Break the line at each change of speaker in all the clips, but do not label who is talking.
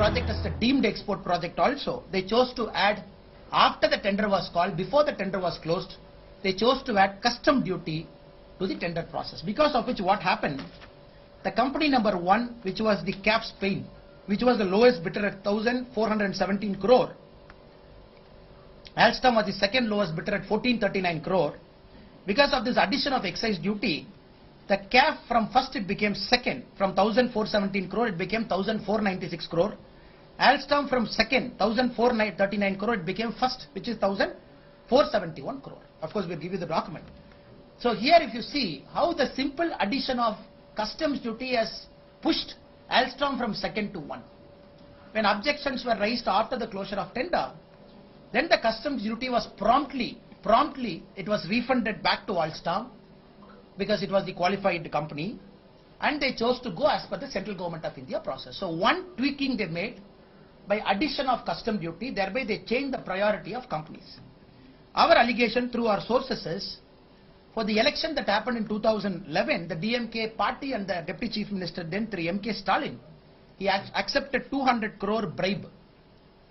project as the deemed export project also, they chose to add, after the tender was called, before the tender was closed, they chose to add custom duty to the tender process. Because of which what happened, the company number 1, which was the Cap Spain, which was the lowest bidder at 1,417 crore. Alstom was the second lowest bidder at 1,439 crore. Because of this addition of excise duty, the cap from first it became second, from 1,417 crore it became 1,496 crore. Alstom from second, 1,439 crore, it became first, which is 1,471 crore. Of course, we'll give you the document. So here if you see how the simple addition of customs duty has pushed Alstom from second to 1. When objections were raised after the closure of tender, then the customs duty was promptly it was refunded back to Alstom because it was the qualified company, and they chose to go as per the central government of India process. So one tweaking they made by addition of custom duty, thereby they changed the priority of companies. Our allegation through our sources is, for the election that happened in 2011, the DMK party and the Deputy Chief Minister then M.K. Stalin, he accepted 200 crore bribe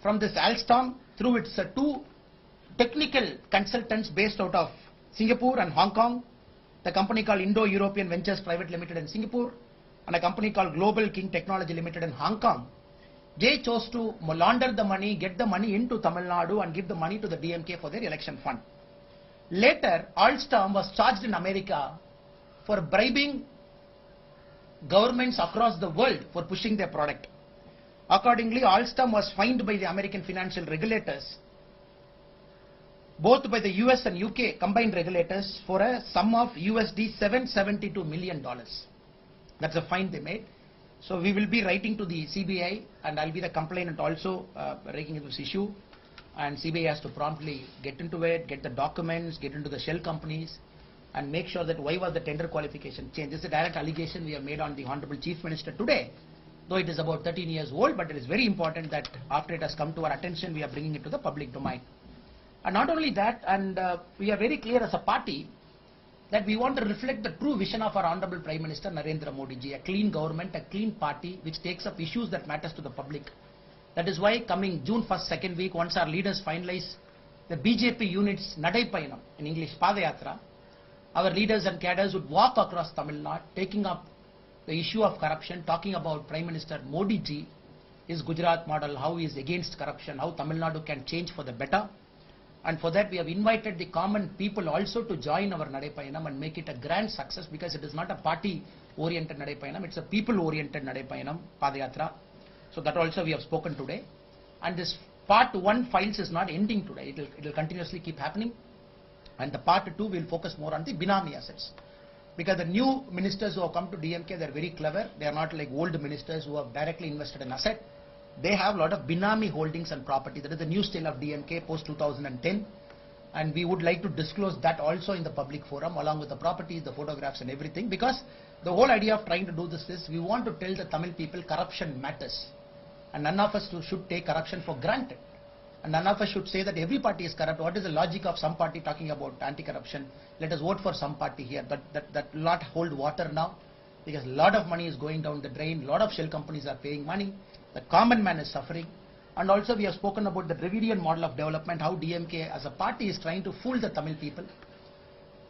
from this Alstom through its two technical consultants based out of Singapore and Hong Kong, the company called Indo-European Ventures Private Limited in Singapore and a company called Global King Technology Limited in Hong Kong. They chose to launder the money, get the money into Tamil Nadu and give the money to the DMK for their election fund. Later, Alstom was charged in America for bribing governments across the world for pushing their product. Accordingly, Alstom was fined by the American financial regulators, both by the US and UK combined regulators, for a sum of USD $772 million. That's a fine they made. So we will be writing to the CBI, and I'll be the complainant also raising this issue, and CBI has to promptly get into it, get the documents, get into the shell companies and make sure that why was the tender qualification changed. This is a direct allegation we have made on the Honorable Chief Minister today. Though it is about 13 years old, but it is very important that after it has come to our attention, we are bringing it to the public domain. And not only that, and we are very clear as a party that we want to reflect the true vision of our Honorable Prime Minister Narendra Modi ji, a clean government, a clean party which takes up issues that matters to the public. That is why coming June 1st, second week, once our leaders finalize the BJP unit's Nadai Payanam, in English Padayatra, our leaders and cadres would walk across Tamil Nadu, taking up the issue of corruption, talking about Prime Minister Modi ji, his Gujarat model, how he is against corruption, how Tamil Nadu can change for the better. And for that we have invited the common people also to join our Nadai Payanam and make it a grand success, because it is not a party-oriented Nadai Payanam, it's a people-oriented Nadai Payanam, Padayatra. So that also we have spoken today. And this part 1 files is not ending today, it will continuously keep happening. And the part 2 will focus more on the Binami assets. Because the new ministers who have come to DMK, they are very clever. They are not like old ministers who have directly invested in asset. They have a lot of Binami holdings and property. That is the new style of DMK post 2010. And we would like to disclose that also in the public forum, along with the properties, the photographs and everything. Because the whole idea of trying to do this is, we want to tell the Tamil people corruption matters. And none of us should take corruption for granted. And none of us should say that every party is corrupt. What is the logic of some party talking about anti-corruption? Let us vote for some party here. That will not hold water now, because a lot of money is going down the drain. A lot of shell companies are paying money. The common man is suffering. And also we have spoken about the Dravidian model of development, how DMK as a party is trying to fool the Tamil people.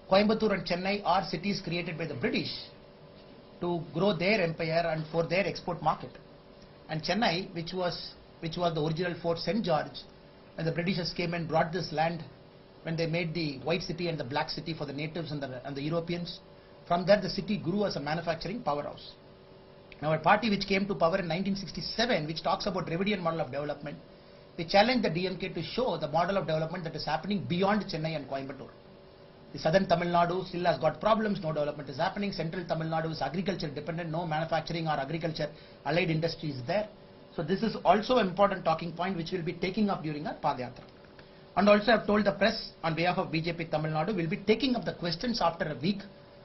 Coimbatore and Chennai are cities created by the British to grow their empire and for their export market. And Chennai, which was the original Fort St. George, when the Britishers came and brought this land, when they made the white city and the black city for the natives and the Europeans, from there the city grew as a manufacturing powerhouse. Now a party which came to power in 1967, which talks about Dravidian model of development, they challenged the DMK to show the model of development that is happening beyond Chennai and Coimbatore. The southern Tamil Nadu still has got problems, no development is happening. Central Tamil Nadu is agriculture dependent, no manufacturing or agriculture allied industry is there. So this is also an important talking point which we'll be taking up during our Padayatra. And also I have told the press on behalf of BJP Tamil Nadu, we'll be taking up the questions after a week.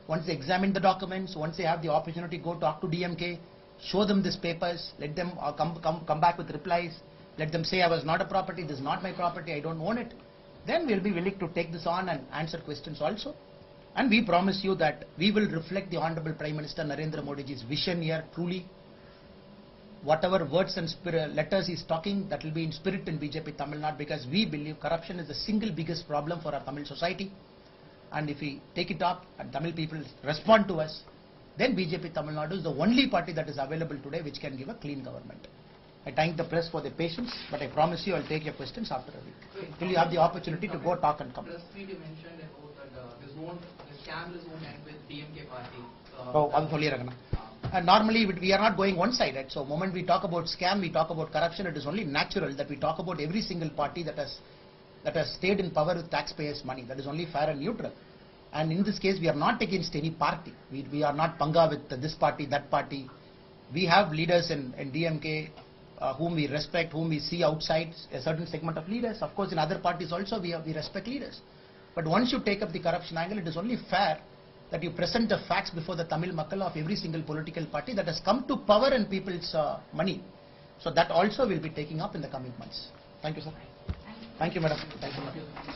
Once they examine the documents, once they have the opportunity, go talk to DMK, show them these papers, let them come back with replies, let them say I was not a property, this is not my property, I don't own it. Then we'll be willing to take this on and answer questions also. And we promise you that we will reflect the Honorable Prime Minister Narendra Modi ji's vision here truly. whatever words and letters he's talking, that will be in spirit in BJP Tamil Nadu, because we believe corruption is the single biggest problem for our Tamil society. And if we take it up and Tamil people respond to us, then BJP Tamil Nadu is the only party that is available today which can give a clean government. I thank the press for their patience, but I promise you I'll take your questions after a week. Till you have the opportunity to go talk and come.
Press meet you mentioned about that this scandalous won't end with DMK party.
Normally we are not going one-sided. So moment we talk about scam, we talk about corruption, it is only natural that we talk about every single party that has stayed in power with taxpayers' money. That is only fair and neutral. And in this case, we are not against any party. We are not panga with this party, that party. We have leaders in DMK whom we respect, whom we see outside, a certain segment of leaders. Of course, in other parties also, we respect leaders. But once you take up the corruption angle, it is only fair that you present the facts before the Tamil Makkal of every single political party that has come to power in people's money. So that also will be taking up in the coming months. Thank you, sir. Thank you, madam. Thank you, madam.